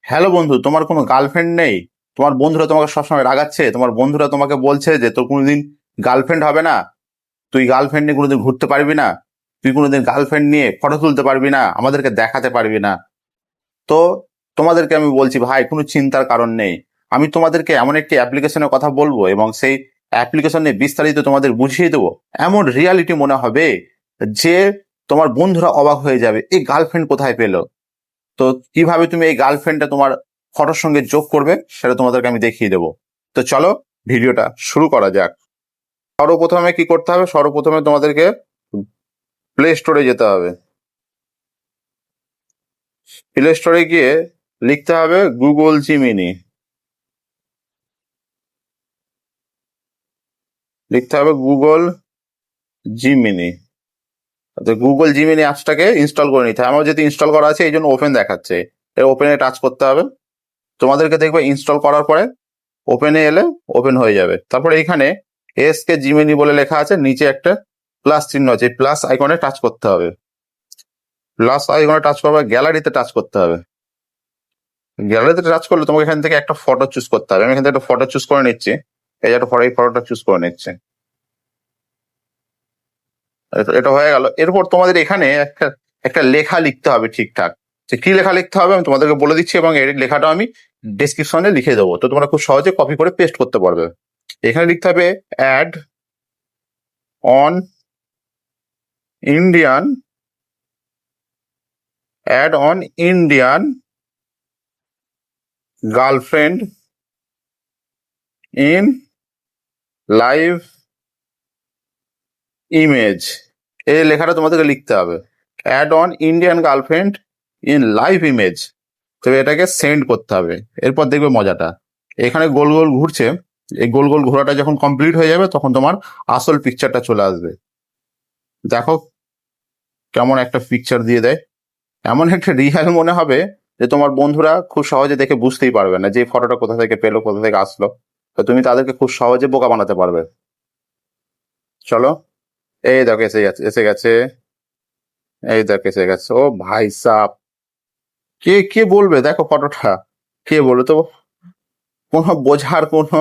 Hello বন্ধু, তোমার কোনো গার্লফ্রেন্ড নেই? তোমার বন্ধুরা তোমাকে সবসময় রাগাচ্ছে, তোমার বন্ধুরা তোমাকে বলছে যে তোর কোনোদিন গার্লফ্রেন্ড হবে না, তুই গার্লফ্রেন্ড নিয়ে কোনোদিন ঘুরতে পারবি না, তুই কোনোদিন গার্লফ্রেন্ড নিয়ে ফটো তুলতে পারবি না, আমাদেরকে দেখাতে পারবি না। তো তোমাদেরকে আমি বলছি ভাই, কোনো চিন্তার কারণ নেই। আমি তোমাদেরকে এমন একটি অ্যাপ্লিকেশনের কথা বলবো এবং সেই অ্যাপ্লিকেশন নিয়ে বিস্তারিত তোমাদের বুঝিয়ে দেবো। এমন রিয়ালিটি মনে হবে যে তোমার বন্ধুরা অবাক হয়ে যাবে, এই গার্লফ্রেন্ড কোথায় পেলো। তো কিভাবে তুমি এই গার্লফ্রেন্ডটা তোমার ফটোর সঙ্গে যোগ করবে সেটা তোমাদেরকে আমি দেখিয়ে দেবো। তো চলো ভিডিওটা শুরু করা যাক। সর্বপ্রথমে কি করতে হবে? সর্বপ্রথমে তোমাদেরকে প্লে স্টোরে যেতে হবে। প্লে স্টোরে গিয়ে লিখতে হবে গুগল জিমিনি। লিখতে হবে গুগল জিমিনি। তো গুগল জিমিনি অ্যাপসটাকে ইনস্টল করে নিতে হবে। আমার যেহেতু ইনস্টল করা আছে এই জন্য ওপেন দেখাচ্ছে, এই ওপেনে টাচ করতে হবে। তোমাদেরকে দেখবে ইনস্টল করার পরে ওপেনে এলে ওপেন হয়ে যাবে। তারপরে এইখানে এসকে জিমিনি বলে লেখা আছে, নিচে একটা প্লাস চিহ্ন আছে, প্লাস আইকনে টাচ করতে হবে। প্লাস আইকনে টাচ করবে, গ্যালারিতে টাচ করতে হবে। গ্যালারিতে টাচ করলে তোমাকে এখান থেকে একটা ফটো চুজ করতে হবে। আমি এখান থেকে একটা ফটো চুজ করে নিচ্ছি। এই যে একটা ফটো, এই ফটোটা চুজ করে নিচ্ছে। এটা হয়ে গেল। এরপর তোমাদের এখানে একটা একটা লেখা লিখতে হবে ঠিকঠাক। যে কি লেখা লিখতে হবে আমি তোমাদেরকে বলে দিচ্ছি এবং এই লেখাটা আমি ডেসক্রিপশনে লিখে দেবো, তো তোমরা খুব সহজে কপি করে পেস্ট করতে পারবে। এখানে লিখতে হবে add on Indian, add on Indian girlfriend in live image. এই লেখাটা তোমাদেরকে লিখতে হবে, add on Indian girlfriend in live image. তবে এটাকে সেন্ড করতে হবে। এরপর দেখবে মজাটা, এখানে গোল গোল ঘুরছে। এই গোল গোল ঘোরাটা যখন কমপ্লিট হয়ে যাবে তখন তোমার আসল পিকচারটা চলে আসবে। দেখো কেমন একটা পিকচার দিয়ে দেয়, এমন একটা রিয়াল মনে হবে যে তোমার বন্ধুরা খুব সহজে দেখে বুঝতেই পারবে না যে এই ফটোটা কোথা থেকে পেলো, কোথা থেকে আসলো। তো তুমি তাদেরকে খুব সহজে বোকা বানাতে পারবে। চলো, এই দেখো এসে গেছে, এসে গেছে। এই দেখো এসে গেছে। ও ভাই সাব, কে কে বলবে, দেখো ফটোটা, কে বলবে তো, কোনো বোঝার কোনো,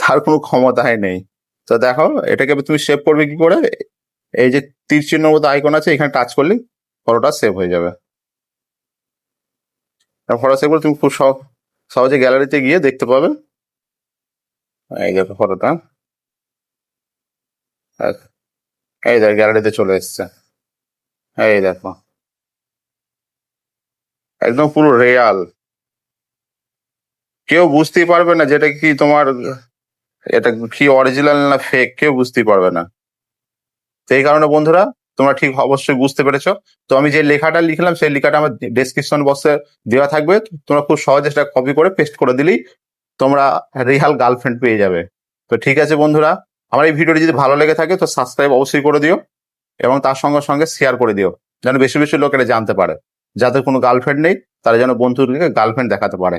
তার কোনো ক্ষমতাই নেই। তো দেখো এটাকে তুমি সেভ করবে কি করে? এই যে তীর চিহ্ন মতো আইকন আছে, এখানে টাচ করলে ফটোটা সেভ হয়ে যাবে। ফটো সেভ করে তুমি খুব সহজে গ্যালারিতে গিয়ে দেখতে পাবে। এই দেখো ফটোটা, এই দেখো গ্যালারিতে চলে এসছে। এই দেখো একদম পুরো রিয়াল, কেউ বুঝতেই পারবে না যেটা কি তোমার, এটা কি অরিজিনাল না ফেক, কেউ বুঝতেই পারবে না। তো এই কারণে বন্ধুরা, তোমরা ঠিক অবশ্যই বুঝতে পেরেছো। তো আমি যে লেখাটা লিখলাম সেই লেখাটা আমার ডেসক্রিপশন বক্সে দেওয়া থাকবে, তোমরা খুব সহজে সেটা কপি করে পেস্ট করে দিলেই তোমরা রিয়াল গার্লফ্রেন্ড পেয়ে যাবে। তো ঠিক আছে বন্ধুরা, আমার এই ভিডিওটি যদি ভালো লেগে থাকে তো সাবস্ক্রাইব অবশ্যই করে দিও এবং তার সঙ্গে সঙ্গে শেয়ার করে দিও, যেন বেশি বেশি লোকেরা জানতে পারে। যাদের কোনো গার্লফ্রেন্ড নেই তারা যেন বন্ধুদেরকে গার্লফ্রেন্ড দেখাতে পারে।